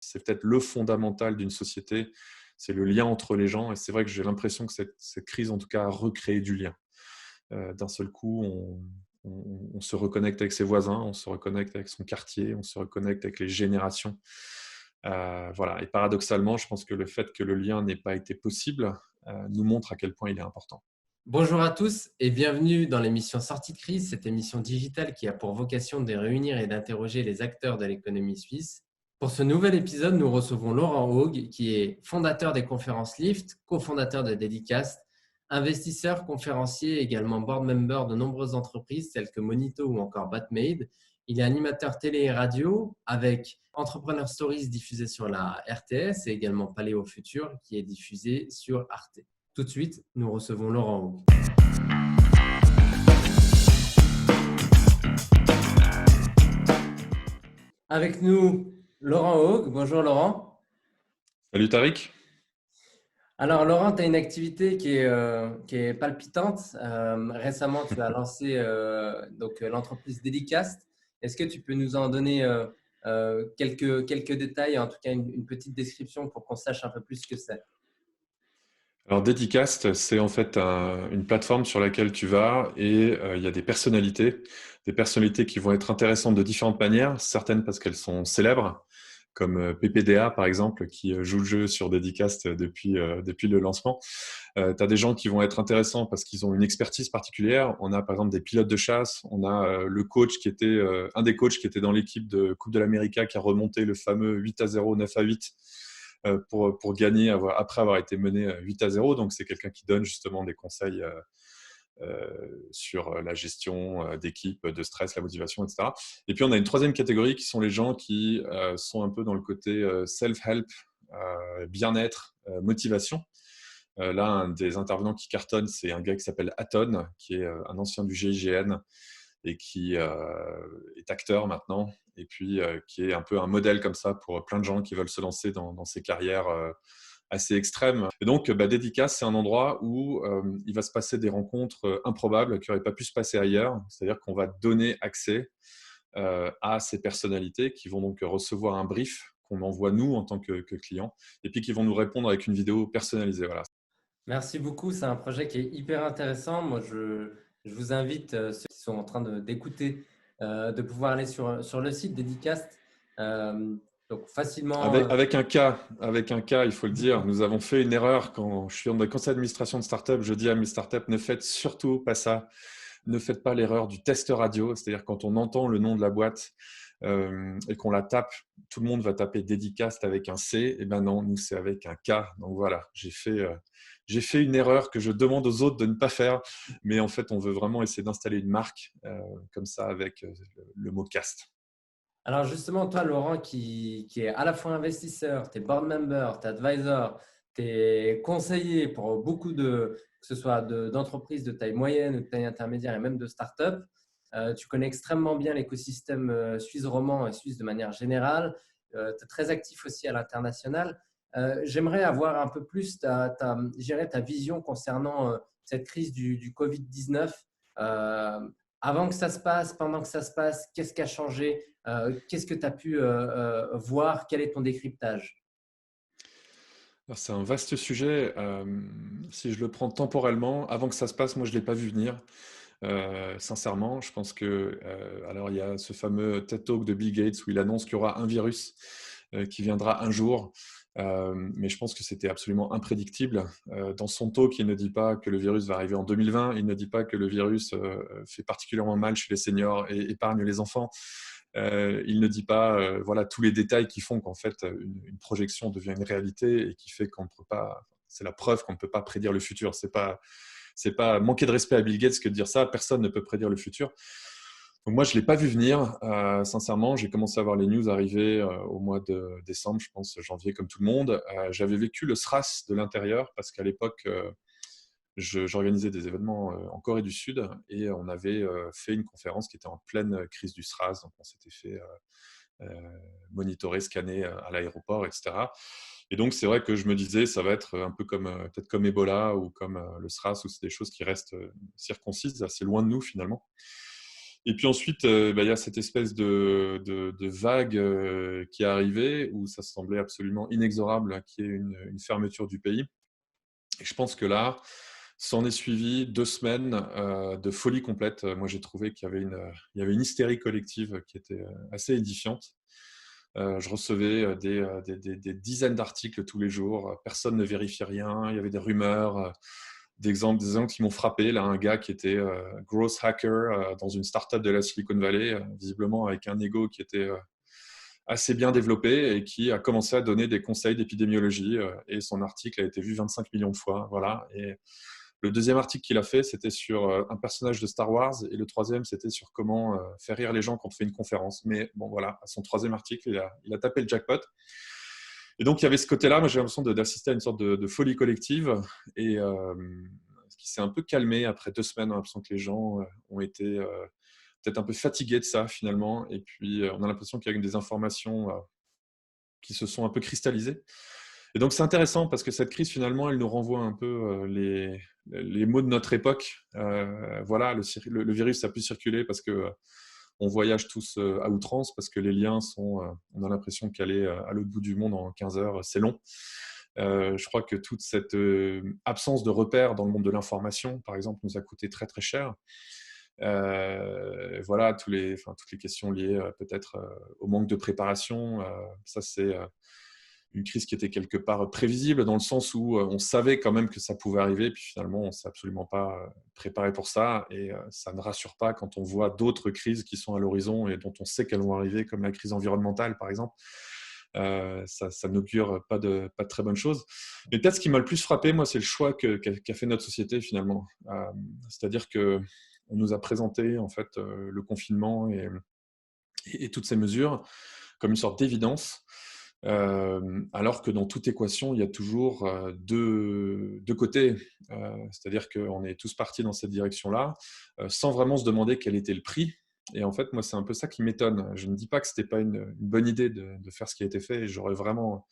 c'est peut-être le fondamental d'une société, c'est le lien entre les gens. Et c'est vrai que j'ai l'impression que cette crise, en tout cas, a recréé du lien. D'un seul coup, on se reconnecte avec ses voisins, on se reconnecte avec son quartier, on se reconnecte avec les générations. Voilà. Et paradoxalement, je pense que le fait que le lien n'ait pas été possible nous montre à quel point il est important. Bonjour à tous et bienvenue dans l'émission Sortie de crise, cette émission digitale qui a pour vocation de réunir et d'interroger les acteurs de l'économie suisse. Pour ce nouvel épisode, nous recevons Laurent Haug, qui est fondateur des conférences Lift, cofondateur de Dedicast, investisseur, conférencier et également board member de nombreuses entreprises telles que Monito ou encore Batmade. Il est animateur télé et radio avec Entrepreneur Stories diffusé sur la RTS et également Paléo Futur qui est diffusé sur Arte. Tout de suite, nous recevons Laurent Haug. Avec nous, Laurent Haug. Bonjour Laurent. Salut Tariq. Alors Laurent, tu as une activité qui est palpitante. Récemment, tu as lancé l'entreprise Dedicast. Est-ce que tu peux nous en donner quelques détails, en tout cas une petite description pour qu'on sache un peu plus ce que c'est? Alors, Dedicast, c'est en fait une plateforme sur laquelle tu vas et il y a des personnalités qui vont être intéressantes de différentes manières, certaines parce qu'elles sont célèbres, comme PPDA par exemple, qui joue le jeu sur Dedicast depuis le lancement. Tu as des gens qui vont être intéressants parce qu'ils ont une expertise particulière. On a par exemple des pilotes de chasse, on a le coach qui était, un des coachs qui était dans l'équipe de Coupe de l'América qui a remonté le fameux 8-0, 9-8 pour gagner après avoir été mené 8-0. Donc, c'est quelqu'un qui donne justement des conseils sur la gestion d'équipe, de stress, la motivation, etc. Et puis, on a une troisième catégorie qui sont les gens qui sont un peu dans le côté self-help, bien-être, motivation. Là, un des intervenants qui cartonne, c'est un gars qui s'appelle Aton, qui est un ancien du GIGN et qui est acteur maintenant, et puis qui est un peu un modèle comme ça pour plein de gens qui veulent se lancer dans ces carrières assez extrêmes. Et donc, Dédicace, c'est un endroit où il va se passer des rencontres improbables qui n'auraient pas pu se passer ailleurs. C'est-à-dire qu'on va donner accès à ces personnalités qui vont donc recevoir un brief qu'on envoie nous en tant que clients, et puis qui vont nous répondre avec une vidéo personnalisée. Voilà. Merci beaucoup. C'est un projet qui est hyper intéressant. Moi, je vous invite, ceux qui sont en train d'écouter, de pouvoir aller sur le site Dedicast. Donc, facilement. Avec un cas, il faut le dire, nous avons fait une erreur quand je suis dans le conseil d'administration de start-up. Je dis à mes startups, ne faites surtout pas ça. Ne faites pas l'erreur du test radio, c'est-à-dire quand on entend le nom de la boîte et qu'on la tape, tout le monde va taper Dedicast avec un C. Et ben non, nous c'est avec un K. Donc voilà, j'ai fait une erreur que je demande aux autres de ne pas faire, mais en fait, on veut vraiment essayer d'installer une marque comme ça avec le mot cast. Alors justement, toi, Laurent, qui est à la fois investisseur, tu es board member, tu es advisor, tu es conseiller pour beaucoup que ce soit d'entreprises de taille moyenne ou de taille intermédiaire et même de start-up. Tu connais extrêmement bien l'écosystème suisse romand et suisse de manière générale. Tu es très actif aussi à l'international. J'aimerais avoir un peu plus je dirais, ta vision concernant cette crise du Covid-19. Avant que ça se passe, pendant que ça se passe, qu'est-ce qui a changé? Qu'est-ce que tu as pu voir? Quel est ton décryptage? Alors, c'est un vaste sujet. Si je le prends temporellement, avant que ça se passe, moi je ne l'ai pas vu venir. Sincèrement, je pense que alors il y a ce fameux TED Talk de Bill Gates où il annonce qu'il y aura un virus qui viendra un jour, mais je pense que c'était absolument imprédictible. Dans son talk, il ne dit pas que le virus va arriver en 2020, il ne dit pas que le virus fait particulièrement mal chez les seniors et épargne les enfants. Il ne dit pas voilà tous les détails qui font qu'en fait une projection devient une réalité et qui fait qu'on ne peut pas. C'est la preuve qu'on ne peut pas prédire le futur. C'est pas manquer de respect à Bill Gates que de dire ça. Personne ne peut prédire le futur. Donc moi, je ne l'ai pas vu venir. Sincèrement, j'ai commencé à voir les news arriver au mois de décembre, je pense, janvier, comme tout le monde. J'avais vécu le SRAS de l'intérieur parce qu'à l'époque, j'organisais des événements en Corée du Sud et on avait fait une conférence qui était en pleine crise du SRAS. Donc on s'était fait monitorer, scanner à l'aéroport, etc. Et donc, c'est vrai que je me disais, ça va être un peu comme peut-être comme Ebola ou comme le SRAS, où c'est des choses qui restent circoncises, assez loin de nous finalement. Et puis ensuite, il y a cette espèce de vague qui est arrivée où ça semblait absolument inexorable qu'il y ait une fermeture du pays. Et je pense que là, s'en est suivi 2 semaines de folie complète. Moi, j'ai trouvé il y avait une hystérie collective qui était assez édifiante. Je recevais des dizaines d'articles tous les jours. Personne ne vérifiait rien. Il y avait des rumeurs, des exemples qui m'ont frappé. Là, un gars qui était growth hacker dans une startup de la Silicon Valley, visiblement avec un ego qui était assez bien développé et qui a commencé à donner des conseils d'épidémiologie. Et son article a été vu 25 millions de fois. Voilà. Et le deuxième article qu'il a fait, c'était sur un personnage de Star Wars, et le troisième, c'était sur comment faire rire les gens quand on fait une conférence. Mais bon, voilà, à son troisième article, il a tapé le jackpot. Et donc, il y avait ce côté-là. Moi, j'ai l'impression d'assister à une sorte de folie collective, et ce qui s'est un peu calmé après 2 semaines. On a l'impression que les gens ont été peut-être un peu fatigués de ça, finalement. Et puis, on a l'impression qu'il y a eu des informations qui se sont un peu cristallisées. Et donc, c'est intéressant parce que cette crise, finalement, elle nous renvoie un peu les mots de notre époque. Voilà, le virus a pu circuler parce que on voyage tous à outrance, parce que les liens sont, on a l'impression qu'aller à l'autre bout du monde en 15 heures, c'est long. Je crois que toute cette absence de repères dans le monde de l'information, par exemple, nous a coûté très très cher. Voilà, toutes les questions liées peut-être au manque de préparation. Ça, c'est une crise qui était quelque part prévisible, dans le sens où on savait quand même que ça pouvait arriver, puis finalement on ne s'est absolument pas préparé pour ça, et ça ne rassure pas quand on voit d'autres crises qui sont à l'horizon et dont on sait qu'elles vont arriver, comme la crise environnementale par exemple. Ça n'augure pas de très bonnes choses. Mais peut-être ce qui m'a le plus frappé, moi, c'est le choix qu'a fait notre société finalement. C'est-à-dire qu'on nous a présenté en fait le confinement et toutes ces mesures comme une sorte d'évidence. Alors que dans toute équation, il y a toujours deux côtés. C'est-à-dire qu'on est tous partis dans cette direction-là, sans vraiment se demander quel était le prix. Et en fait, moi, c'est un peu ça qui m'étonne. Je ne dis pas que ce n'était pas une bonne idée de faire ce qui a été fait. Et j'aurais vraiment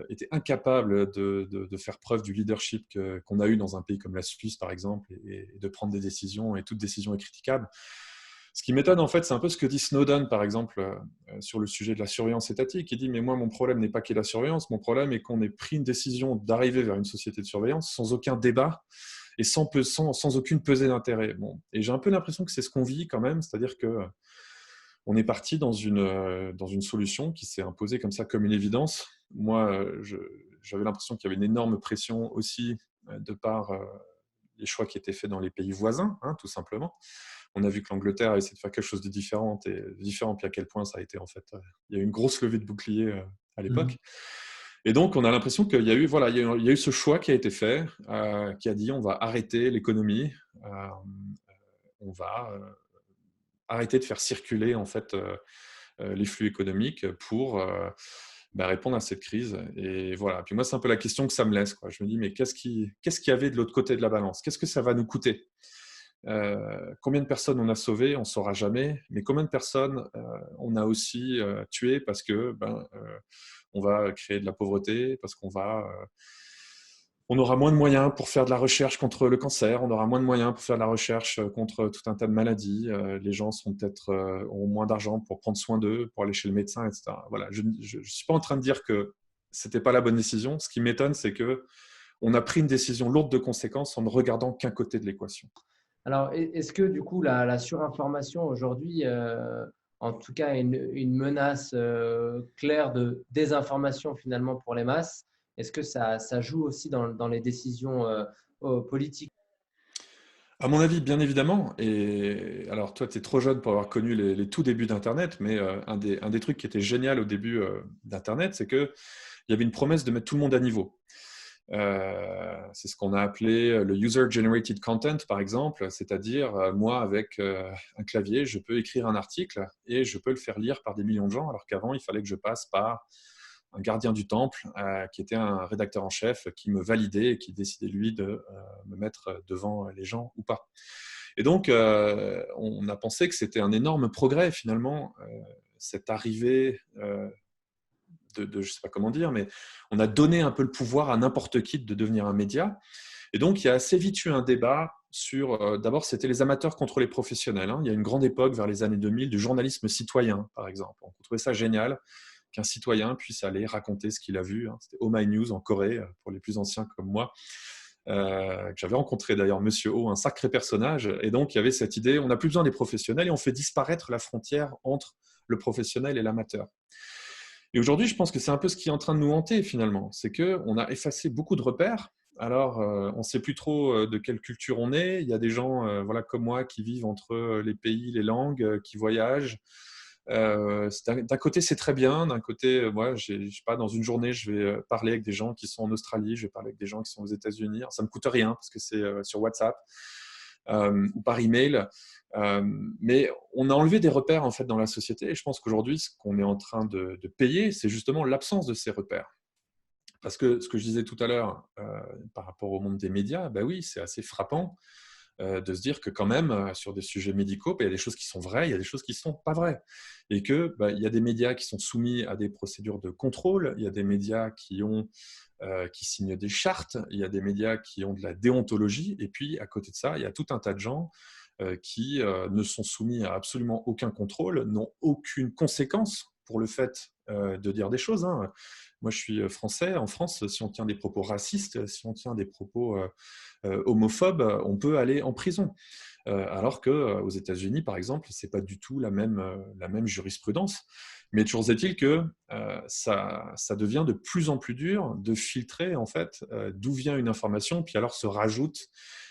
été incapable de faire preuve du leadership qu'on a eu dans un pays comme la Suisse, par exemple, et de prendre des décisions. Et toute décision est critiquable. Ce qui m'étonne, en fait, c'est un peu ce que dit Snowden, par exemple, sur le sujet de la surveillance étatique. Il dit, mais moi, mon problème n'est pas qu'il y ait la surveillance, mon problème est qu'on ait pris une décision d'arriver vers une société de surveillance sans aucun débat et sans aucune pesée d'intérêt. Bon. Et j'ai un peu l'impression que c'est ce qu'on vit quand même, c'est-à-dire que on est parti dans une solution qui s'est imposée comme ça, comme une évidence. Moi, j'avais l'impression qu'il y avait une énorme pression aussi de par les choix qui étaient faits dans les pays voisins, hein, tout simplement. On a vu que l'Angleterre a essayé de faire quelque chose de différent, puis à quel point ça a été, en fait, il y a eu une grosse levée de bouclier à l'époque. Et donc, on a l'impression qu'il y a eu, voilà, il y a eu ce choix qui a été fait, qui a dit on va arrêter l'économie, on va arrêter de faire circuler en fait les flux économiques pour répondre à cette crise. Et voilà. Puis moi, c'est un peu la question que ça me laisse, quoi. Je me dis, mais qu'est-ce qu'il y avait de l'autre côté de la balance? Qu'est-ce que ça va nous coûter? Combien de personnes on a sauvées, on ne saura jamais, mais combien de personnes on a aussi tuées parce que on va créer de la pauvreté, parce on aura moins de moyens pour faire de la recherche contre le cancer, on aura moins de moyens pour faire de la recherche contre tout un tas de maladies, les gens auront moins d'argent pour prendre soin d'eux, pour aller chez le médecin, etc. Voilà, je ne suis pas en train de dire que ce n'était pas la bonne décision. Ce qui m'étonne, c'est qu'on a pris une décision lourde de conséquences en ne regardant qu'un côté de l'équation. Alors, est-ce que du coup, la surinformation aujourd'hui, en tout cas, est une menace claire de désinformation finalement pour les masses? Est-ce que ça joue aussi dans les décisions politiques? À mon avis, bien évidemment. Et alors, toi, tu es trop jeune pour avoir connu les tout débuts d'Internet, mais un des trucs qui était génial au début d'Internet, c'est qu'il y avait une promesse de mettre tout le monde à niveau. C'est ce qu'on a appelé le user-generated content, par exemple, c'est-à-dire moi, avec un clavier, je peux écrire un article et je peux le faire lire par des millions de gens, alors qu'avant, il fallait que je passe par un gardien du temple qui était un rédacteur en chef qui me validait et qui décidait, lui, de me mettre devant les gens ou pas. Et donc, on a pensé que c'était un énorme progrès, finalement, cette arrivée je ne sais pas comment dire, mais on a donné un peu le pouvoir à n'importe qui de devenir un média. Et donc, il y a assez vite eu un débat sur… D'abord, c'était les amateurs contre les professionnels, hein. Il y a une grande époque, vers les années 2000, du journalisme citoyen, par exemple. On trouvait ça génial qu'un citoyen puisse aller raconter ce qu'il a vu, hein. C'était Oh My News en Corée, pour les plus anciens comme moi. Que j'avais rencontré d'ailleurs, Monsieur O, un sacré personnage. Et donc, il y avait cette idée, on n'a plus besoin des professionnels et on fait disparaître la frontière entre le professionnel et l'amateur. Et aujourd'hui, je pense que c'est un peu ce qui est en train de nous hanter finalement. C'est qu'on a effacé beaucoup de repères. Alors, on ne sait plus trop de quelle culture on est. Il y a des gens voilà, comme moi qui vivent entre les pays, les langues, qui voyagent. D'un côté, c'est très bien. D'un côté, moi, je sais pas, dans une journée, je vais parler avec des gens qui sont en Australie, je vais parler avec des gens qui sont aux États-Unis. Ça ne me coûte rien parce que c'est sur WhatsApp ou par email. Mais on a enlevé des repères en fait dans la société. Et je pense qu'aujourd'hui, ce qu'on est en train de payer, c'est justement l'absence de ces repères. Parce que ce que je disais tout à l'heure par rapport au monde des médias, bah oui, c'est assez frappant de se dire que quand même, sur des sujets médicaux, bah, il y a des choses qui sont vraies, il y a des choses qui ne sont pas vraies. Et qu'il il y a des médias qui sont soumis à des procédures de contrôle, il y a des médias qui signent des chartes, il y a des médias qui ont de la déontologie, et puis à côté de ça, il y a tout un tas de gens qui ne sont soumis à absolument aucun contrôle, n'ont aucune conséquence pour le fait de dire des choses, hein. Moi, je suis français. En France, si on tient des propos racistes, si on tient des propos homophobes, on peut aller en prison. Alors qu'aux États-Unis, par exemple, ce n'est pas du tout la même jurisprudence. Mais toujours est-il que ça devient de plus en plus dur de filtrer en fait, d'où vient une information, puis alors se rajoute,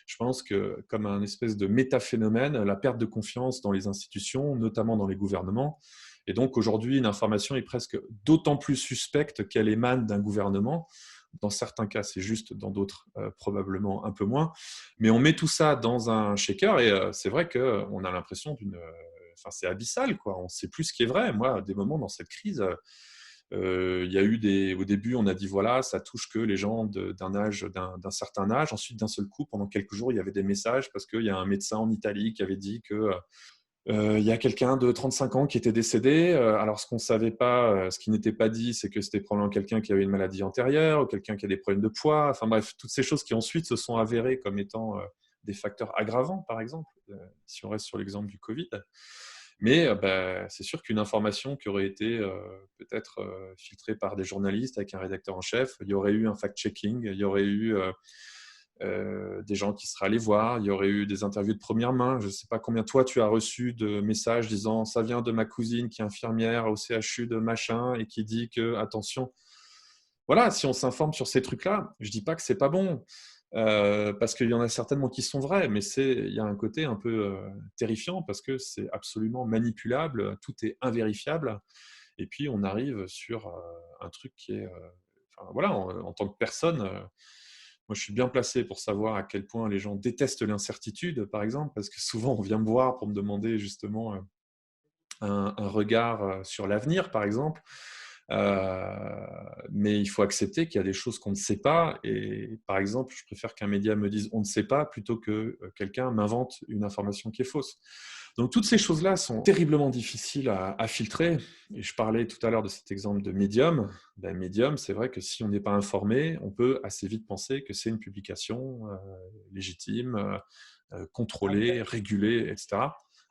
je pense que comme un espèce de métaphénomène, la perte de confiance dans les institutions, notamment dans les gouvernements. Et donc aujourd'hui, une information est presque d'autant plus suspecte qu'elle émane d'un gouvernement. Dans certains cas, c'est juste, dans d'autres, probablement un peu moins. Mais on met tout ça dans un shaker et c'est vrai qu'on a l'impression d'une… Enfin, c'est abyssal, quoi. On ne sait plus ce qui est vrai. Moi, à des moments dans cette crise, il y a eu au début, on a dit voilà, ça touche que les gens d'un certain âge. Ensuite, d'un seul coup, pendant quelques jours, il y avait des messages parce qu'il y a un médecin en Italie qui avait dit que il y a quelqu'un de 35 ans qui était décédé. Alors, ce qu'on ne savait pas, ce qui n'était pas dit, c'est que c'était probablement quelqu'un qui avait une maladie antérieure ou quelqu'un qui a des problèmes de poids. Enfin bref, toutes ces choses qui ensuite se sont avérées comme étant des facteurs aggravants, par exemple, si on reste sur l'exemple du Covid. Mais c'est sûr qu'une information qui aurait été peut-être filtrée par des journalistes avec un rédacteur en chef, il y aurait eu un fact-checking, il y aurait eu des gens qui seraient allés voir, il y aurait eu des interviews de première main. Je ne sais pas combien toi tu as reçu de messages disant ça vient de ma cousine qui est infirmière au CHU de machin et qui dit que attention. Voilà, si on s'informe sur ces trucs-là, je ne dis pas que c'est pas bon. Parce qu'il y en a certainement qui sont vrais, mais il y a un côté un peu terrifiant parce que c'est absolument manipulable, tout est invérifiable, et puis on arrive sur un truc qui est… enfin, voilà, en tant que personne, moi je suis bien placé pour savoir à quel point les gens détestent l'incertitude, par exemple, parce que souvent on vient me voir pour me demander justement un regard sur l'avenir, par exemple. Mais il faut accepter qu'il y a des choses qu'on ne sait pas. Et par exemple, je préfère qu'un média me dise on ne sait pas plutôt que quelqu'un m'invente une information qui est fausse. Donc toutes ces choses-là sont terriblement difficiles à filtrer. Et je parlais tout à l'heure de cet exemple de Medium. Ben, Medium, c'est vrai que si on n'est pas informé, on peut assez vite penser que c'est une publication légitime, contrôlée, régulée, etc.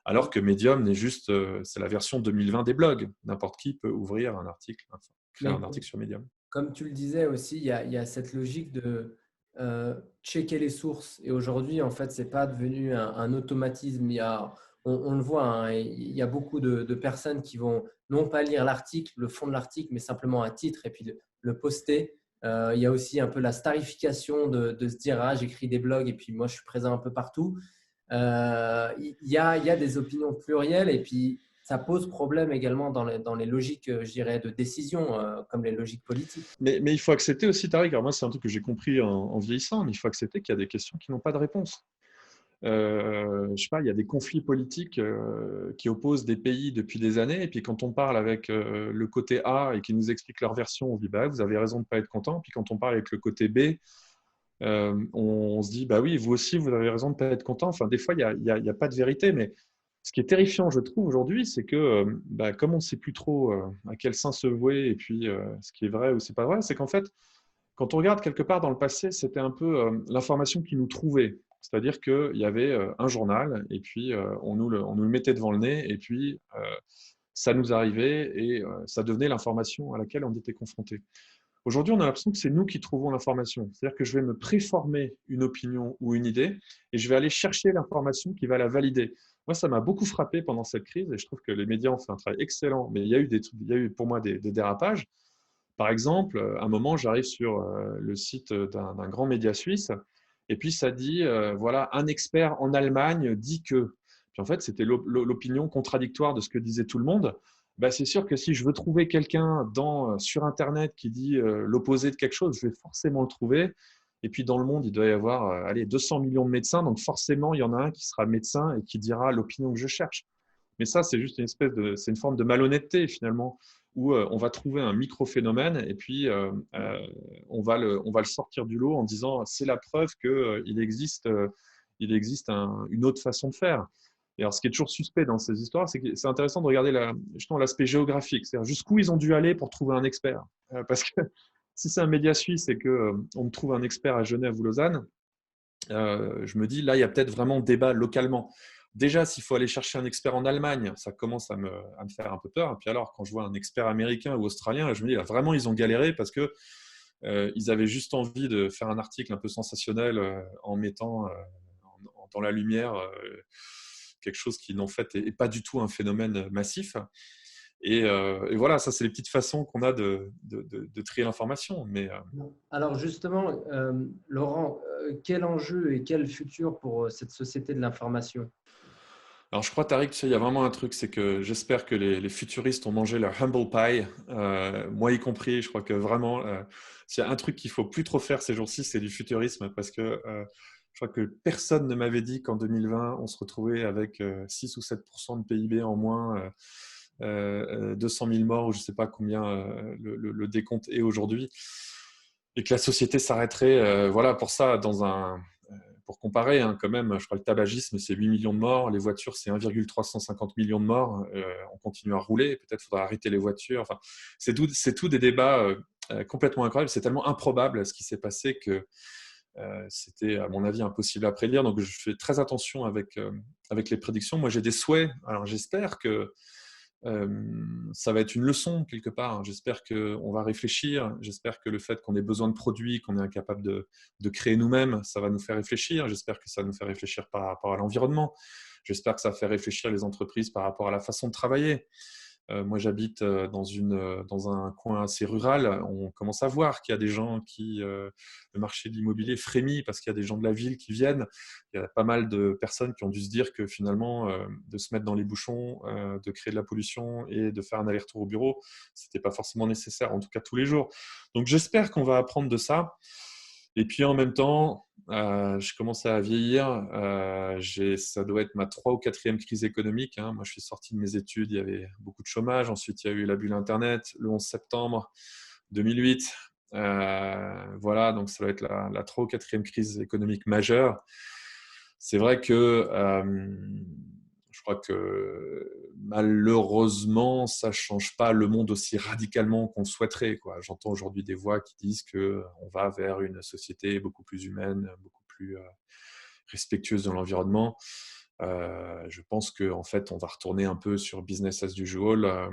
Alors que Medium n'est juste, c'est la version 2020 des blogs. N'importe qui peut ouvrir un article, enfin, créer Mais un article sur Medium. comme tu le disais aussi, il y a cette logique de checker les sources. Et aujourd'hui, en fait, ce n'est pas devenu un automatisme. On le voit, hein, il y a beaucoup de personnes qui vont non pas lire l'article, le fond de l'article, mais simplement un titre et puis le poster. Il y a aussi un peu la starification de se dire ah, j'écris des blogs et puis moi, je suis présent un peu partout. Il y a des opinions plurielles et puis ça pose problème également dans les logiques, je dirais, de décision, comme les logiques politiques. Mais il faut accepter aussi, Tariq, alors moi c'est un truc que j'ai compris en vieillissant, mais il faut accepter qu'il y a des questions qui n'ont pas de réponse. Je sais pas, il y a des conflits politiques qui opposent des pays depuis des années, et puis quand on parle avec le côté A et qu'ils nous expliquent leur version, on dit bah, vous avez raison de ne pas être content, puis quand on parle avec le côté B, on se dit bah oui, vous aussi, vous avez raison de ne pas être content. Enfin, des fois, il y a pas de vérité, mais ce qui est terrifiant, je trouve, aujourd'hui, c'est que comme on ne sait plus trop à quel sein se vouer et puis ce qui est vrai ou c'est pas vrai, c'est qu'en fait, quand on regarde quelque part dans le passé, c'était un peu l'information qui nous trouvait. C'est-à-dire qu'il y avait un journal et puis on nous le mettait devant le nez et puis ça nous arrivait et ça devenait l'information à laquelle on était confronté. Aujourd'hui, on a l'impression que c'est nous qui trouvons l'information. C'est-à-dire que je vais me préformer une opinion ou une idée et je vais aller chercher l'information qui va la valider. Moi, ça m'a beaucoup frappé pendant cette crise et je trouve que les médias ont fait un travail excellent, mais il y a eu pour moi des dérapages. Par exemple, à un moment, j'arrive sur le site d'un grand média suisse et puis ça dit, voilà, un expert en Allemagne dit que. Puis en fait, c'était l'opinion contradictoire de ce que disait tout le monde. Bah, c'est sûr que si je veux trouver quelqu'un sur Internet qui dit l'opposé de quelque chose, je vais forcément le trouver. Et puis dans le monde, il doit y avoir allez, 200 millions de médecins, donc forcément, il y en a un qui sera médecin et qui dira l'opinion que je cherche. Mais ça, c'est juste c'est une forme de malhonnêteté finalement, où on va trouver un micro-phénomène et puis on va le sortir du lot en disant c'est la preuve qu'il existe une autre façon de faire. Et alors, ce qui est toujours suspect dans ces histoires, c'est que c'est intéressant de regarder justement l'aspect géographique, c'est-à-dire jusqu'où ils ont dû aller pour trouver un expert. Parce que si c'est un média suisse et qu'on me trouve un expert à Genève ou Lausanne, je me dis, là, il y a peut-être vraiment débat localement. Déjà, s'il faut aller chercher un expert en Allemagne, ça commence à me faire un peu peur. Et puis alors, quand je vois un expert américain ou australien, là, je me dis, là, vraiment, ils ont galéré parce que ils avaient juste envie de faire un article un peu sensationnel en mettant dans la lumière quelque chose qui, en fait, n'est pas du tout un phénomène massif. Et voilà, ça, c'est les petites façons qu'on a de trier l'information. Mais Alors justement, Laurent, quel enjeu et quel futur pour cette société de l'information? alors, je crois, Tariq, tu sais, il y a vraiment un truc, c'est que j'espère que les futuristes ont mangé leur humble pie, moi y compris. Je crois que vraiment, s'il y a un truc qu'il faut plus trop faire ces jours-ci, c'est du futurisme, parce que je crois que personne ne m'avait dit qu'en 2020, on se retrouvait avec 6 ou 7% de PIB en moins, 200 000 morts, ou je ne sais pas combien le décompte est aujourd'hui, et que la société s'arrêterait, voilà, pour ça, pour comparer, hein, quand même, je crois que le tabagisme, c'est 8 millions de morts, les voitures, c'est 1,350 millions de morts, on continue à rouler, peut-être faudra arrêter les voitures, enfin, c'est tout des débats complètement incroyables, c'est tellement improbable ce qui s'est passé que c'était, à mon avis, impossible à prédire, donc je fais très attention avec les prédictions. Moi, j'ai des souhaits, alors j'espère que ça va être une leçon quelque part. J'espère qu'on va réfléchir. J'espère que le fait qu'on ait besoin de produits, qu'on est incapable de créer nous-mêmes, ça va nous faire réfléchir. J'espère que ça va nous faire réfléchir par rapport à l'environnement. J'espère que ça va faire réfléchir les entreprises par rapport à la façon de travailler. Moi, j'habite dans un coin assez rural. On commence à voir qu'il y a des gens le marché de l'immobilier frémit parce qu'il y a des gens de la ville qui viennent. Il y a pas mal de personnes qui ont dû se dire que finalement, de se mettre dans les bouchons, de créer de la pollution et de faire un aller-retour au bureau, c'était pas forcément nécessaire, en tout cas tous les jours. Donc, j'espère qu'on va apprendre de ça. Et puis en même temps, je commence à vieillir. Ça doit être ma 3e ou 4e crise économique, hein. Moi, je suis sorti de mes études, il y avait beaucoup de chômage. Ensuite, il y a eu la bulle Internet, le 11 septembre 2008. Voilà, donc ça va être la 3e ou 4e crise économique majeure. C'est vrai que je crois que malheureusement, ça ne change pas le monde aussi radicalement qu'on le souhaiterait, quoi. J'entends aujourd'hui des voix qui disent qu'on va vers une société beaucoup plus humaine, beaucoup plus respectueuse de l'environnement. Je pense qu'en fait, on va retourner un peu sur business as usual.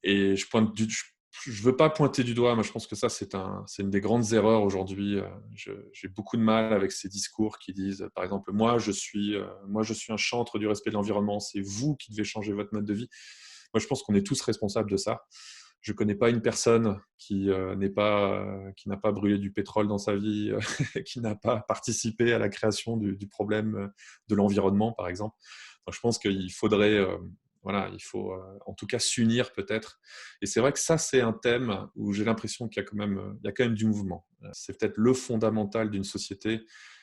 Et je veux pas pointer du doigt, mais je pense que ça, c'est une des grandes erreurs aujourd'hui. J'ai beaucoup de mal avec ces discours qui disent, par exemple, moi, je suis un chantre du respect de l'environnement. C'est vous qui devez changer votre mode de vie. Moi, je pense qu'on est tous responsables de ça. Je ne connais pas une personne qui n'a pas brûlé du pétrole dans sa vie, qui n'a pas participé à la création du problème de l'environnement, par exemple. Donc, je pense qu'il faudrait, voilà, il faut en tout cas s'unir peut-être. Et c'est vrai que ça, c'est un thème où j'ai l'impression qu'il y a quand même du mouvement. C'est peut-être le fondamental d'une société,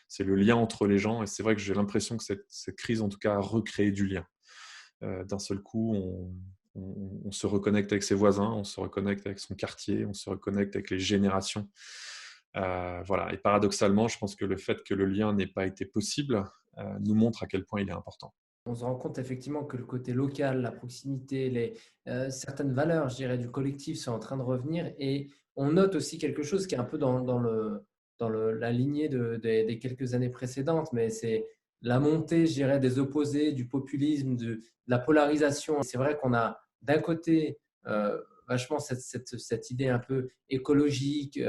c'est le lien entre les gens. Et c'est vrai que j'ai l'impression que cette crise, en tout cas, a recréé du lien. D'un seul coup, on se reconnecte avec ses voisins, on se reconnecte avec son quartier, on se reconnecte avec les générations. Voilà. Et paradoxalement, je pense que le fait que le lien n'ait pas été possible nous montre à quel point il est important. On se rend compte effectivement que le côté local, la proximité, certaines valeurs, je dirais, du collectif sont en train de revenir et on note aussi quelque chose qui est un peu dans la lignée des quelques années précédentes, mais c'est la montée, je dirais, des opposés, du populisme, de la polarisation. C'est vrai qu'on a d'un côté vachement cette idée un peu écologique,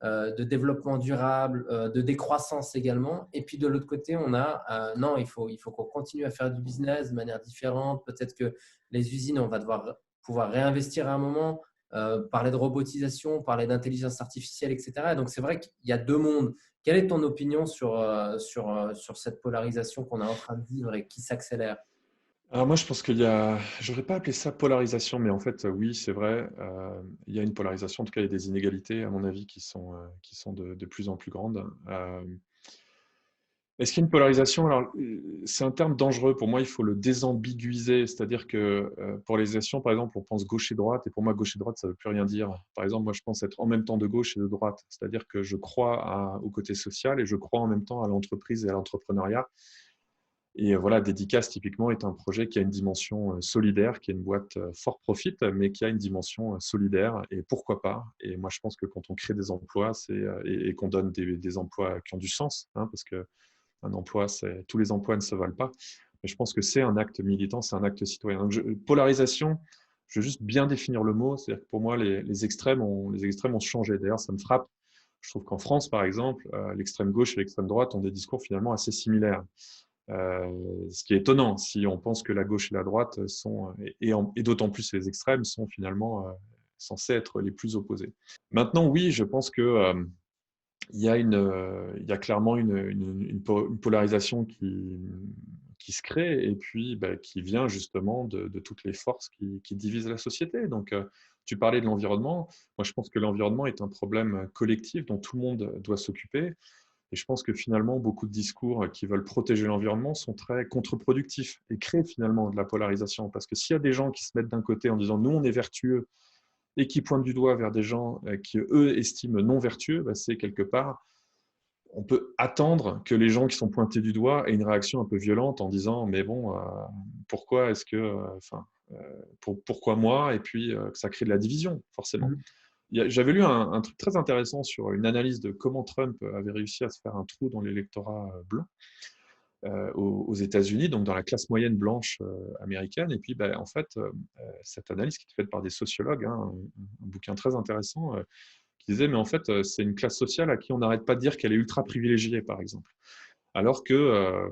de développement durable, de décroissance également. Et puis de l'autre côté, on a non, il faut qu'on continue à faire du business de manière différente. Peut-être que les usines, on va devoir pouvoir réinvestir à un moment, parler de robotisation, parler d'intelligence artificielle, etc. Donc c'est vrai qu'il y a deux mondes. Quelle est ton opinion sur cette polarisation qu'on est en train de vivre et qui s'accélère? Alors moi, je pense qu'il y a, j'aurais pas appelé ça polarisation, mais en fait, oui, c'est vrai, il y a une polarisation. En tout cas, il y a des inégalités, à mon avis, qui sont de plus en plus grandes. Est-ce qu'il y a une polarisation? Alors, c'est un terme dangereux. Pour moi, il faut le désambiguiser. C'est-à-dire que polarisation, par exemple, on pense gauche et droite, et pour moi, gauche et droite, ça ne veut plus rien dire. Par exemple, moi, je pense être en même temps de gauche et de droite. C'est-à-dire que je crois au côté social et je crois en même temps à l'entreprise et à l'entrepreneuriat. Et voilà, Dédicace, typiquement, est un projet qui a une dimension solidaire, qui est une boîte fort profit, mais qui a une dimension solidaire. Et pourquoi pas? Et moi, je pense que quand on crée des emplois et qu'on donne des emplois qui ont du sens, hein, parce que un emploi, tous les emplois ne se valent pas. Mais je pense que c'est un acte militant, c'est un acte citoyen. Donc, polarisation, je veux juste bien définir le mot. C'est-à-dire que pour moi, les extrêmes ont changé. D'ailleurs, ça me frappe. Je trouve qu'en France, par exemple, l'extrême gauche et l'extrême droite ont des discours finalement assez similaires. Ce qui est étonnant si on pense que la gauche et la droite sont, et d'autant plus les extrêmes, sont finalement censés être les plus opposés. Maintenant, oui, je pense que il y a clairement une polarisation qui se crée et puis qui vient justement de toutes les forces qui divisent la société. Donc, tu parlais de l'environnement. Moi, je pense que l'environnement est un problème collectif dont tout le monde doit s'occuper. Et je pense que finalement, beaucoup de discours qui veulent protéger l'environnement sont très contre-productifs et créent finalement de la polarisation. Parce que s'il y a des gens qui se mettent d'un côté en disant nous, on est vertueux et qui pointent du doigt vers des gens qui, eux, estiment non vertueux, c'est quelque part, on peut attendre que les gens qui sont pointés du doigt aient une réaction un peu violente en disant mais bon, pourquoi est-ce que, pourquoi moi? Et puis que ça crée de la division, forcément. Mhm. J'avais lu un truc très intéressant sur une analyse de comment Trump avait réussi à se faire un trou dans l'électorat blanc aux États-Unis, donc dans la classe moyenne blanche américaine. Et puis, en fait, cette analyse qui est faite par des sociologues, hein, un bouquin très intéressant, qui disait, mais en fait, c'est une classe sociale à qui on n'arrête pas de dire qu'elle est ultra privilégiée, par exemple. Alors que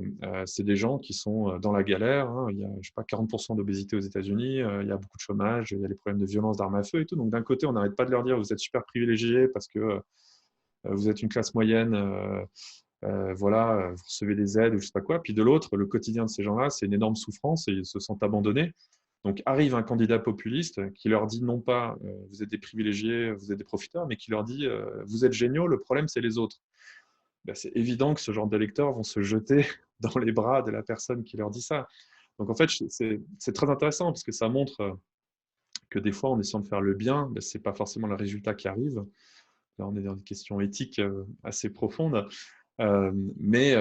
c'est des gens qui sont dans la galère. Hein. Il y a, je sais pas, 40% d'obésité aux États-Unis, il y a beaucoup de chômage, il y a les problèmes de violence d'armes à feu et tout. Donc d'un côté, on n'arrête pas de leur dire vous êtes super privilégiés parce que vous êtes une classe moyenne, voilà, vous recevez des aides ou je sais pas quoi. Puis de l'autre, le quotidien de ces gens-là, c'est une énorme souffrance et ils se sentent abandonnés. Donc arrive un candidat populiste qui leur dit non pas vous êtes des privilégiés, vous êtes des profiteurs, mais qui leur dit vous êtes géniaux, le problème c'est les autres. C'est évident que ce genre d'électeurs vont se jeter dans les bras de la personne qui leur dit ça. Donc en fait, c'est très intéressant parce que ça montre que des fois, en essayant de faire le bien, ce n'est pas forcément le résultat qui arrive. Là, on est dans des questions éthiques assez profondes. Mais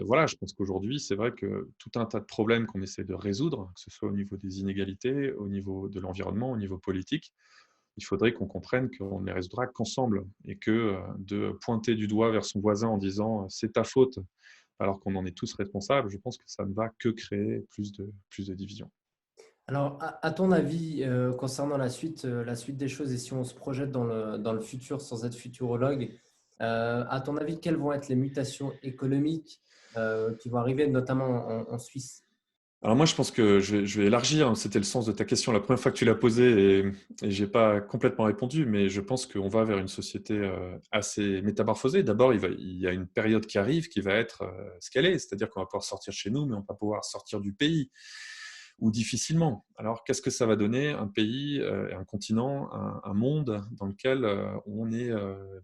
voilà, je pense qu'aujourd'hui, c'est vrai que tout un tas de problèmes qu'on essaie de résoudre, que ce soit au niveau des inégalités, au niveau de l'environnement, au niveau politique, il faudrait qu'on comprenne qu'on ne les résoudra qu'ensemble et que de pointer du doigt vers son voisin en disant c'est ta faute alors qu'on en est tous responsables, je pense que ça ne va que créer plus de divisions. Alors, à ton avis, concernant la suite des choses, et si on se projette dans le futur sans être futurologue, à ton avis, quelles vont être les mutations économiques qui vont arriver, notamment en Suisse? Alors moi, je pense que je vais élargir, c'était le sens de ta question la première fois que tu l'as posée et je n'ai pas complètement répondu, mais je pense qu'on va vers une société assez métamorphosée. D'abord, il y a une période qui arrive qui va être ce qu'elle est, c'est-à-dire qu'on va pouvoir sortir chez nous, mais on va pouvoir sortir du pays, ou difficilement. Alors, qu'est-ce que ça va donner un pays, un continent, un monde dans lequel on est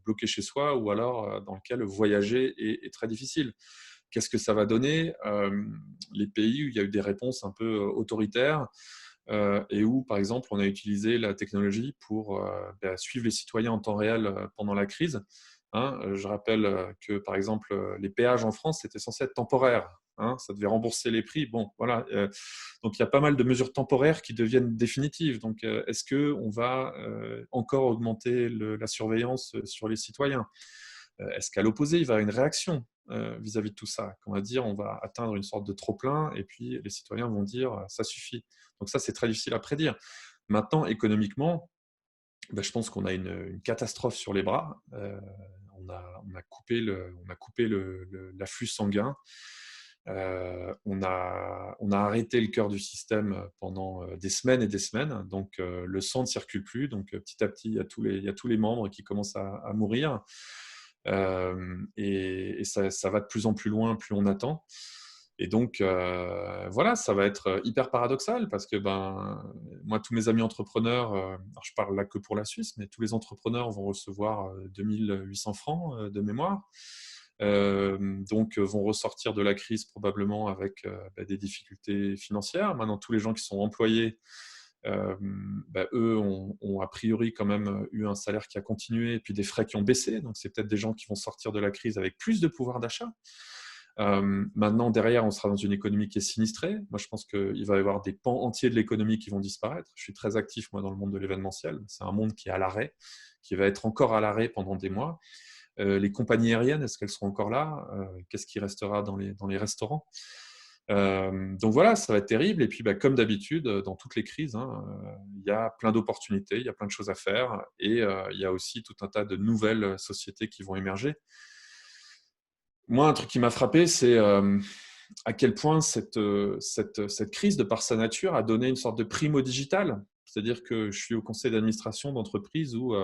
bloqué chez soi ou alors dans lequel voyager est très difficile? Qu'est-ce que ça va donner les pays où il y a eu des réponses un peu autoritaires et où, par exemple, on a utilisé la technologie pour suivre les citoyens en temps réel pendant la crise. Hein, je rappelle que, par exemple, les péages en France, c'était censé être temporaire. Hein, ça devait rembourser les prix. Bon, voilà. Donc, il y a pas mal de mesures temporaires qui deviennent définitives. Donc, est-ce qu'on va encore augmenter la surveillance sur les citoyens? Est-ce qu'à l'opposé, il va y avoir une réaction vis-à-vis de tout ça? Qu'on va dire, on va atteindre une sorte de trop-plein et puis les citoyens vont dire ça suffit. Donc ça, c'est très difficile à prédire. Maintenant, économiquement, je pense qu'on a une catastrophe sur les bras. On a coupé l'afflux sanguin. On a arrêté le cœur du système pendant des semaines et des semaines. Donc, le sang ne circule plus. Donc, petit à petit, il y a tous les membres qui commencent à mourir. Et ça va de plus en plus loin, plus on attend. Et donc, voilà, ça va être hyper paradoxal parce que moi, tous mes amis entrepreneurs, alors je parle là que pour la Suisse, mais tous les entrepreneurs vont recevoir 2800 francs de mémoire. Donc, vont ressortir de la crise probablement avec des difficultés financières. Maintenant, tous les gens qui sont employés, eux ont a priori quand même eu un salaire qui a continué et puis des frais qui ont baissé. Donc, c'est peut-être des gens qui vont sortir de la crise avec plus de pouvoir d'achat. Maintenant, derrière, on sera dans une économie qui est sinistrée. Moi, je pense qu'il va y avoir des pans entiers de l'économie qui vont disparaître. Je suis très actif, moi, dans le monde de l'événementiel. C'est un monde qui est à l'arrêt, qui va être encore à l'arrêt pendant des mois. Les compagnies aériennes, est-ce qu'elles seront encore là? Qu'est-ce qui restera dans les restaurants? Donc voilà, ça va être terrible. Et puis, comme d'habitude, dans toutes les crises, il y a plein d'opportunités, il y a plein de choses à faire. Et il y a aussi tout un tas de nouvelles sociétés qui vont émerger. Moi, un truc qui m'a frappé, c'est à quel point cette crise, de par sa nature, a donné une sorte de prime au digital. C'est-à-dire que je suis au conseil d'administration d'entreprise où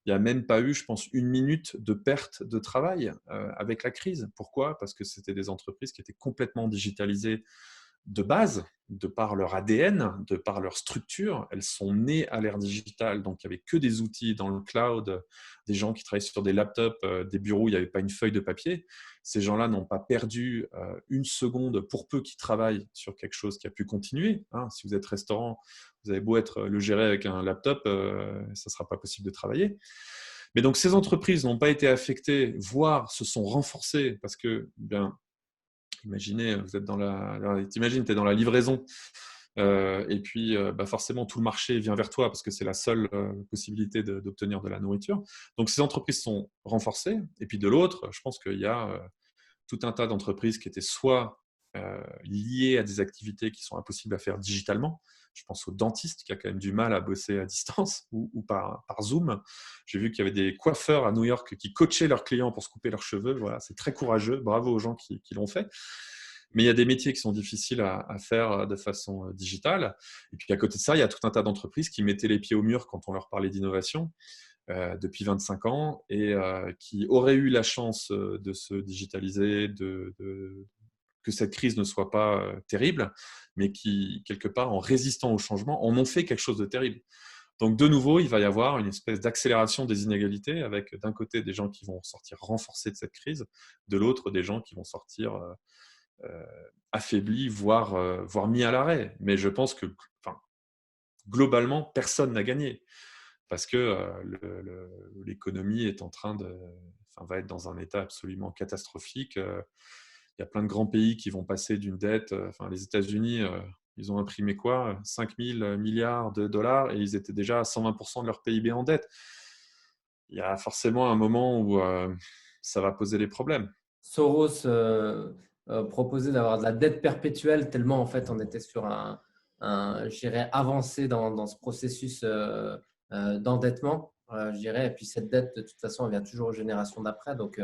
il n'y a même pas eu, je pense, une minute de perte de travail avec la crise. Pourquoi? Parce que c'était des entreprises qui étaient complètement digitalisées de base, de par leur ADN, de par leur structure. Elles sont nées à l'ère digitale, donc il n'y avait que des outils dans le cloud, des gens qui travaillaient sur des laptops, des bureaux où il n'y avait pas une feuille de papier. Ces gens-là n'ont pas perdu une seconde, pour peu qu'ils travaillent sur quelque chose qui a pu continuer. Si vous êtes restaurant, vous avez beau être le gérer avec un laptop, ça ne sera pas possible de travailler. Mais donc ces entreprises n'ont pas été affectées, voire se sont renforcées parce que, imaginez, vous êtes t'imagines, tu es dans la livraison et puis forcément tout le marché vient vers toi parce que c'est la seule possibilité d'obtenir de la nourriture. Donc ces entreprises sont renforcées. Et puis de l'autre, je pense qu'il y a tout un tas d'entreprises qui étaient soit liées à des activités qui sont impossibles à faire digitalement. Je pense aux dentistes qui a quand même du mal à bosser à distance ou par Zoom. J'ai vu qu'il y avait des coiffeurs à New York qui coachaient leurs clients pour se couper leurs cheveux. Voilà, c'est très courageux. Bravo aux gens qui l'ont fait. Mais il y a des métiers qui sont difficiles à faire de façon digitale. Et puis à côté de ça, il y a tout un tas d'entreprises qui mettaient les pieds au mur quand on leur parlait d'innovation depuis 25 ans et qui auraient eu la chance de se digitaliser, que cette crise ne soit pas terrible, mais qui, quelque part, en résistant au changement, en ont fait quelque chose de terrible. Donc, de nouveau, il va y avoir une espèce d'accélération des inégalités avec, d'un côté, des gens qui vont sortir renforcés de cette crise, de l'autre, des gens qui vont sortir affaiblis, voire mis à l'arrêt. Mais je pense que, globalement, personne n'a gagné parce que l'économie est va être dans un état absolument catastrophique. Il y a plein de grands pays qui vont passer d'une dette. Les États-Unis, ils ont imprimé quoi? 5 000 milliards de dollars et ils étaient déjà à 120% de leur PIB en dette. Il y a forcément un moment où ça va poser des problèmes. Soros proposait d'avoir de la dette perpétuelle tellement en fait on était sur je dirais, avancé dans ce processus d'endettement, je dirais. Et puis cette dette, de toute façon, elle vient toujours aux générations d'après. Donc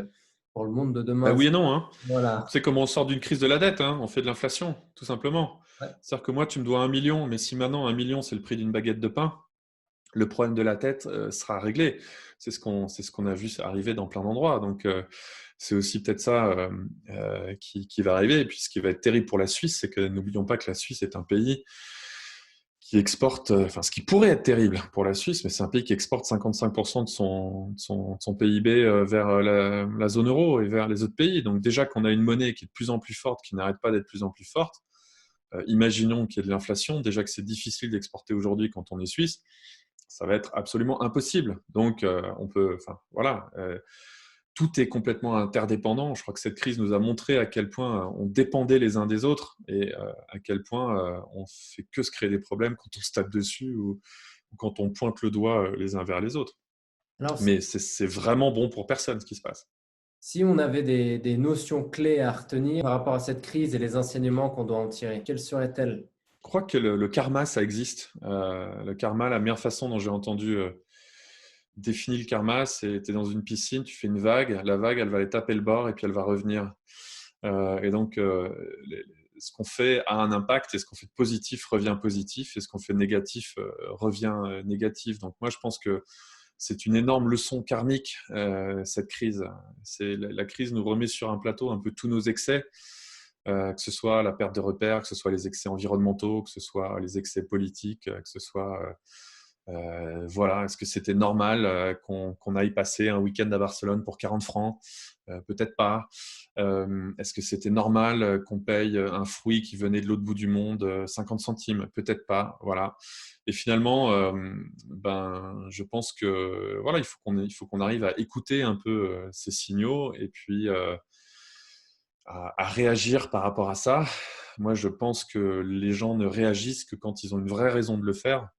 pour le monde de demain, Oui et non. voilà. C'est comme on sort d'une crise de la dette. On fait de l'inflation, tout simplement. Ouais. C'est-à-dire que moi, tu me dois 1 million, mais si maintenant 1 million, c'est le prix d'une baguette de pain, le problème de la dette sera réglé. C'est ce qu'on a vu arriver dans plein d'endroits. Donc, c'est aussi peut-être ça qui va arriver. Et puis, ce qui va être terrible pour la Suisse, c'est que n'oublions pas que la Suisse est un pays qui exporte, ce qui pourrait être terrible pour la Suisse, mais c'est un pays qui exporte 55% de son PIB vers la zone euro et vers les autres pays. Donc déjà qu'on a une monnaie qui est de plus en plus forte, qui n'arrête pas d'être de plus en plus forte, imaginons qu'il y ait de l'inflation, déjà que c'est difficile d'exporter aujourd'hui quand on est suisse, ça va être absolument impossible. Donc tout est complètement interdépendant. Je crois que cette crise nous a montré à quel point on dépendait les uns des autres et à quel point on fait que se créer des problèmes quand on se tape dessus ou quand on pointe le doigt les uns vers les autres. Alors, Mais c'est vraiment bon pour personne ce qui se passe. si on avait des notions clés à retenir par rapport à cette crise et les enseignements qu'on doit en tirer, quelles seraient-elles? Je crois que le karma, ça existe. Le karma, la meilleure façon dont j'ai entendu définir le karma, c'est tu es dans une piscine, tu fais une vague, la vague, elle va aller taper le bord et puis elle va revenir. Et donc, ce qu'on fait a un impact et ce qu'on fait de positif revient positif et ce qu'on fait de négatif revient négatif. Donc, moi, je pense que c'est une énorme leçon karmique, cette crise. La crise nous remet sur un plateau un peu tous nos excès, que ce soit la perte de repères, que ce soit les excès environnementaux, que ce soit les excès politiques, que ce soit voilà, est-ce que c'était normal qu'on aille passer un week-end à Barcelone pour 40 francs? Peut-être pas. Est-ce que c'était normal qu'on paye un fruit qui venait de l'autre bout du monde 50 centimes? Peut-être pas. Voilà. Et finalement, ben, je pense que voilà, il faut qu'on arrive à écouter un peu ces signaux et puis à réagir par rapport à ça. Moi, je pense que les gens ne réagissent que quand ils ont une vraie raison de le faire.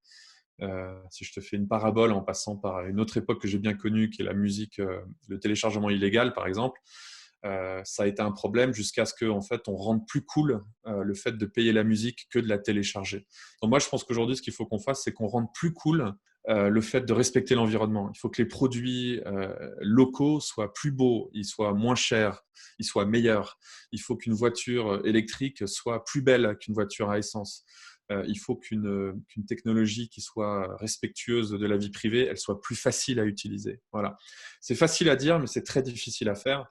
Si je te fais une parabole en passant par une autre époque que j'ai bien connue, qui est la musique, le téléchargement illégal, par exemple, ça a été un problème jusqu'à ce qu'en fait, on rende plus cool le fait de payer la musique que de la télécharger. Donc moi, je pense qu'aujourd'hui, ce qu'il faut qu'on fasse, c'est qu'on rende plus cool le fait de respecter l'environnement. Il faut que les produits locaux soient plus beaux, ils soient moins chers, ils soient meilleurs. Il faut qu'une voiture électrique soit plus belle qu'une voiture à essence. Il faut qu'une technologie qui soit respectueuse de la vie privée, elle soit plus facile à utiliser. Voilà. C'est facile à dire, mais c'est très difficile à faire.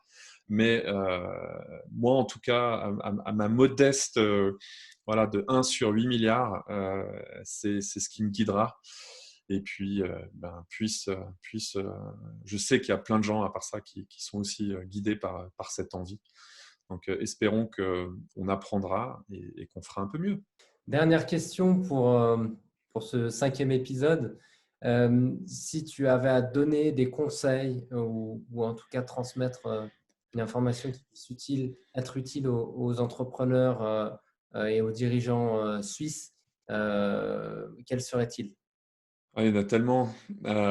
Mais moi, en tout cas, à ma modeste voilà, de 1 sur 8 milliards, c'est ce qui me guidera. Et puis, ben, je sais qu'il y a plein de gens à part ça qui sont aussi guidés par cette envie. Donc, espérons qu'on apprendra et qu'on fera un peu mieux. Dernière question pour ce 5e épisode. Si tu avais à donner des conseils ou en tout cas transmettre une information qui puisse être utile aux entrepreneurs et aux dirigeants suisses, quel serait-il? Ah, il y en a tellement.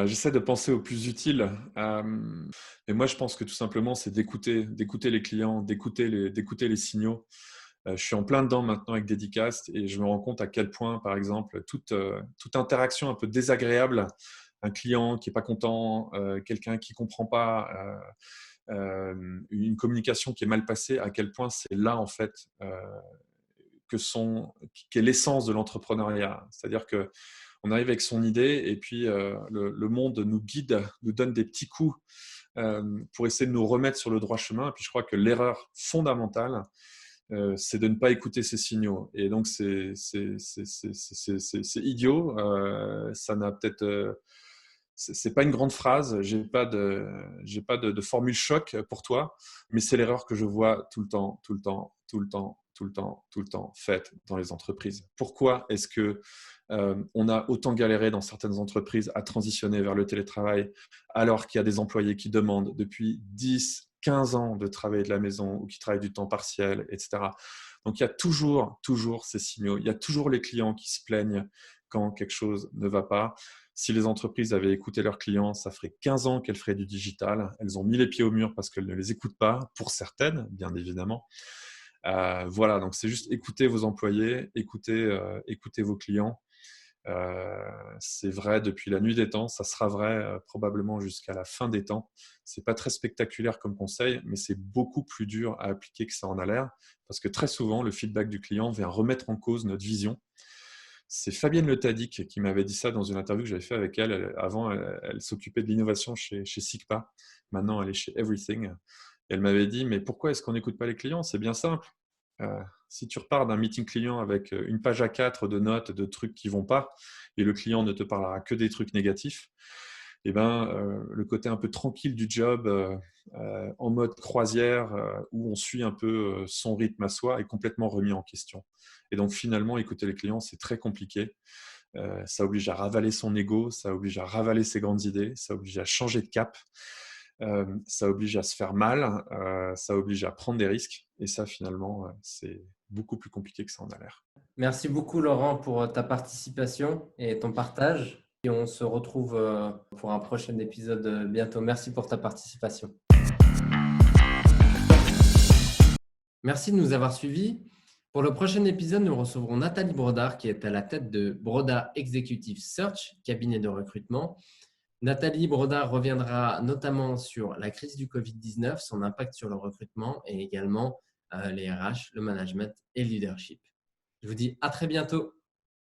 J'essaie de penser au plus utile. Mais moi, je pense que tout simplement, c'est d'écouter les clients, d'écouter les signaux. Je suis en plein dedans maintenant avec Dédicaste et je me rends compte à quel point, par exemple, toute interaction un peu désagréable, un client qui est pas content, quelqu'un qui comprend pas, une communication qui est mal passée, à quel point c'est là en fait qu'est l'essence de l'entrepreneuriat. C'est-à-dire que on arrive avec son idée et puis le monde nous guide, nous donne des petits coups pour essayer de nous remettre sur le droit chemin. Et puis je crois que l'erreur fondamentale, c'est de ne pas écouter ces signaux. Et donc c'est idiot. Ça n'a peut-être c'est pas une grande phrase. J'ai pas de formule choc pour toi, mais c'est l'erreur que je vois tout le temps, tout le temps, tout le temps, tout le temps, tout le temps faite dans les entreprises. Pourquoi est-ce que on a autant galéré dans certaines entreprises à transitionner vers le télétravail alors qu'il y a des employés qui demandent depuis 10, 15 ans de travailler de la maison ou qui travaillent du temps partiel, etc. Donc il y a toujours ces signaux. Il y a toujours les clients qui se plaignent quand quelque chose ne va pas. Si les entreprises avaient écouté leurs clients, ça ferait 15 ans qu'elles feraient du digital. Elles ont mis les pieds au mur parce qu'elles ne les écoutent pas, pour certaines, bien évidemment. Voilà, donc c'est juste écouter vos employés, écouter vos clients. C'est vrai depuis la nuit des temps, ça sera vrai probablement jusqu'à la fin des temps. C'est pas très spectaculaire comme conseil, mais c'est beaucoup plus dur à appliquer que ça en a l'air, parce que très souvent, le feedback du client vient remettre en cause notre vision. C'est Fabienne Le Tadic qui m'avait dit ça dans une interview que j'avais fait avec elle. Avant, elle s'occupait de l'innovation chez Sigpa. Maintenant, elle est chez Everything. Et elle m'avait dit, mais pourquoi est-ce qu'on n'écoute pas les clients? C'est bien simple. Si tu repars d'un meeting client avec une page A4 de notes, de trucs qui vont pas, et le client ne te parlera que des trucs négatifs, eh ben, le côté un peu tranquille du job, en mode croisière, où on suit un peu son rythme à soi, est complètement remis en question. Et donc finalement, écouter les clients, c'est très compliqué. Ça oblige à ravaler son ego, ça oblige à ravaler ses grandes idées, ça oblige à changer de cap, ça oblige à se faire mal, ça oblige à prendre des risques. Et ça, finalement, c'est beaucoup plus compliqué que ça en a l'air. Merci beaucoup, Laurent, pour ta participation et ton partage. Et on se retrouve pour un prochain épisode bientôt. Merci pour ta participation. Merci de nous avoir suivis. Pour le prochain épisode, nous recevrons Nathalie Brodard qui est à la tête de Brodard Executive Search, cabinet de recrutement. Nathalie Brodard reviendra notamment sur la crise du Covid-19, son impact sur le recrutement et également les RH, le management et le leadership. Je vous dis à très bientôt.